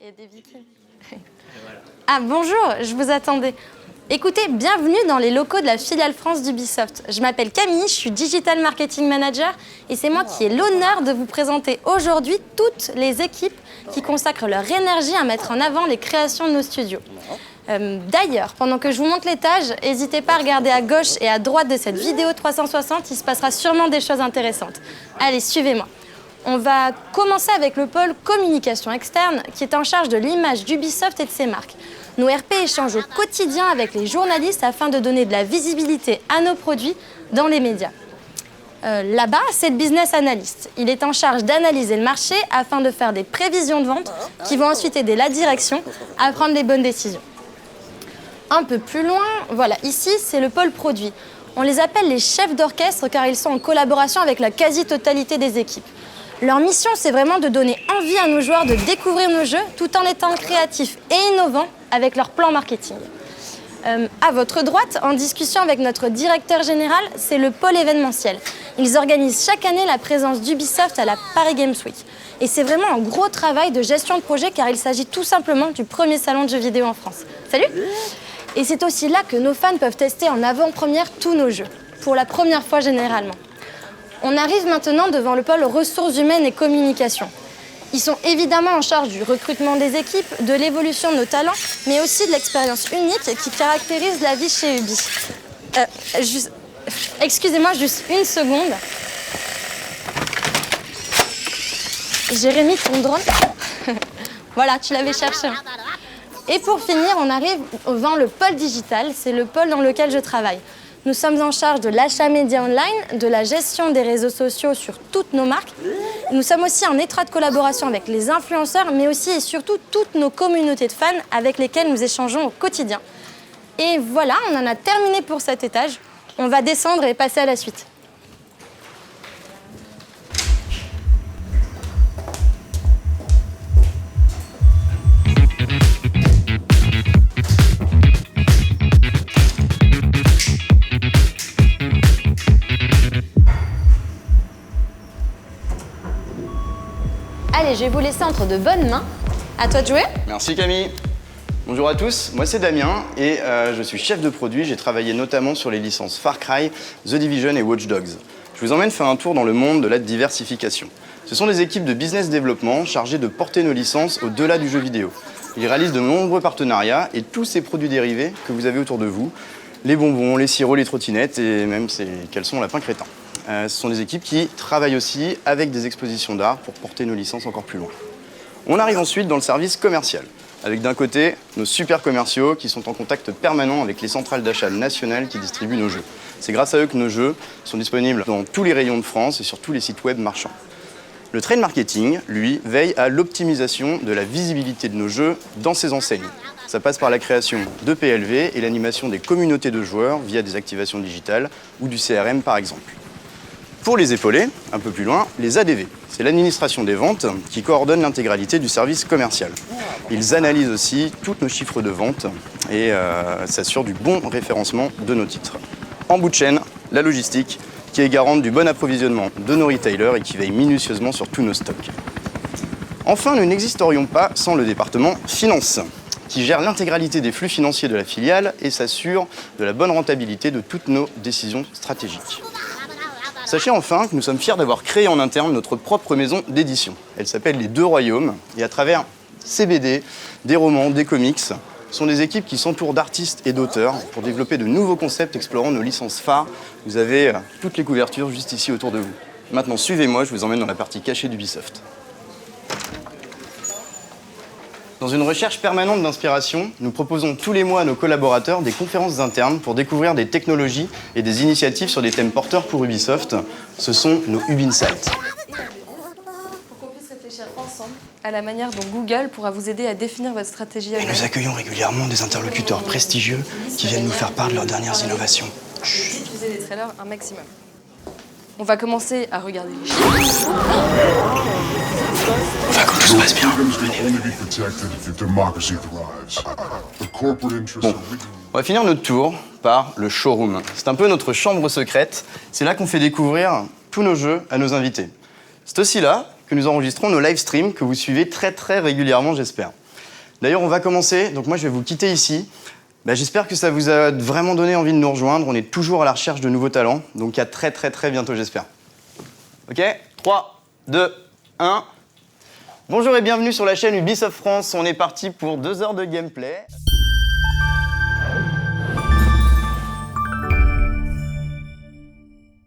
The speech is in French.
Et des vikings. Ah bonjour, je vous attendais. Écoutez, bienvenue dans les locaux de la filiale France d'Ubisoft. Je m'appelle Camille, je suis Digital Marketing Manager et c'est moi qui ai l'honneur de vous présenter aujourd'hui toutes les équipes qui consacrent leur énergie à mettre en avant les créations de nos studios. D'ailleurs, pendant que je vous montre l'étage, n'hésitez pas à regarder à gauche et à droite de cette vidéo 360, il se passera sûrement des choses intéressantes. Allez, suivez-moi. On va commencer avec le pôle communication externe qui est en charge de l'image d'Ubisoft et de ses marques. Nos RP échangent au quotidien avec les journalistes afin de donner de la visibilité à nos produits dans les médias. Là-bas, c'est le business analyst. Il est en charge d'analyser le marché afin de faire des prévisions de vente qui vont ensuite aider la direction à prendre les bonnes décisions. Un peu plus loin, voilà, ici, c'est le pôle produit. On les appelle les chefs d'orchestre car ils sont en collaboration avec la quasi-totalité des équipes. Leur mission, c'est vraiment de donner envie à nos joueurs de découvrir nos jeux tout en étant créatifs et innovants avec leur plan marketing. À votre droite, en discussion avec notre directeur général, c'est le pôle événementiel. Ils organisent chaque année la présence d'Ubisoft à la Paris Games Week. Et c'est vraiment un gros travail de gestion de projet car il s'agit tout simplement du premier salon de jeux vidéo en France. Salut! Et c'est aussi là que nos fans peuvent tester en avant-première tous nos jeux, pour la première fois généralement. On arrive maintenant devant le pôle ressources humaines et communication. Ils sont évidemment en charge du recrutement des équipes, de l'évolution de nos talents, mais aussi de l'expérience unique qui caractérise la vie chez Ubi. Excusez-moi juste une seconde. Jérémy, ton drone. Voilà, tu l'avais cherché. Et pour finir, on arrive devant le pôle digital, c'est le pôle dans lequel je travaille. Nous sommes en charge de l'achat média online, de la gestion des réseaux sociaux sur toutes nos marques. Nous sommes aussi en étroite collaboration avec les influenceurs, mais aussi et surtout toutes nos communautés de fans avec lesquelles nous échangeons au quotidien. Et voilà, on en a terminé pour cet étage. On va descendre et passer à la suite. Allez, je vais vous laisser entre de bonnes mains. À toi de jouer. Merci Camille. Bonjour à tous, moi c'est Damien et je suis chef de produit. J'ai travaillé notamment sur les licences Far Cry, The Division et Watch Dogs. Je vous emmène faire un tour dans le monde de la diversification. Ce sont des équipes de business développement chargées de porter nos licences au-delà du jeu vidéo. Ils réalisent de nombreux partenariats et tous ces produits dérivés que vous avez autour de vous, les bonbons, les sirops, les trottinettes et même ces caleçons lapin crétin. Ce sont des équipes qui travaillent aussi avec des expositions d'art pour porter nos licences encore plus loin. On arrive ensuite dans le service commercial, avec d'un côté nos super commerciaux qui sont en contact permanent avec les centrales d'achat nationales qui distribuent nos jeux. C'est grâce à eux que nos jeux sont disponibles dans tous les rayons de France et sur tous les sites web marchands. Le trade marketing, lui, veille à l'optimisation de la visibilité de nos jeux dans ces enseignes. Ça passe par la création de PLV et l'animation des communautés de joueurs via des activations digitales ou du CRM par exemple. Pour les épauler, un peu plus loin, les ADV. C'est l'administration des ventes qui coordonne l'intégralité du service commercial. Ils analysent aussi tous nos chiffres de vente et s'assurent du bon référencement de nos titres. En bout de chaîne, la logistique, qui est garante du bon approvisionnement de nos retailers et qui veille minutieusement sur tous nos stocks. Enfin, nous n'existerions pas sans le département finance, qui gère l'intégralité des flux financiers de la filiale et s'assure de la bonne rentabilité de toutes nos décisions stratégiques. Sachez enfin que nous sommes fiers d'avoir créé en interne notre propre maison d'édition. Elle s'appelle Les Deux Royaumes et à travers ces BD, des romans, des comics, ce sont des équipes qui s'entourent d'artistes et d'auteurs pour développer de nouveaux concepts explorant nos licences phares. Vous avez toutes les couvertures juste ici autour de vous. Maintenant, suivez-moi, je vous emmène dans la partie cachée d'Ubisoft. Dans une recherche permanente d'inspiration, nous proposons tous les mois à nos collaborateurs des conférences internes pour découvrir des technologies et des initiatives sur des thèmes porteurs pour Ubisoft. Ce sont nos Ubinsights. Pour qu'on puisse réfléchir ensemble à la manière dont Google pourra vous aider à définir votre stratégie. Et nous accueillons régulièrement des interlocuteurs prestigieux qui viennent nous faire part de leurs dernières innovations. Utiliser les trailers un maximum. On va commencer à regarder les chiffres. Enfin, que tout se passe bien. Bon, on va finir notre tour par le showroom. C'est un peu notre chambre secrète. C'est là qu'on fait découvrir tous nos jeux à nos invités. C'est aussi là que nous enregistrons nos live streams que vous suivez très régulièrement, j'espère. D'ailleurs, on va commencer. Donc moi, je vais vous quitter ici. J'espère que ça vous a vraiment donné envie de nous rejoindre. On est toujours à la recherche de nouveaux talents. Donc à très bientôt, j'espère. Ok, 3, 2, 1. Bonjour et bienvenue sur la chaîne Ubisoft France. On est parti pour 2 heures de gameplay.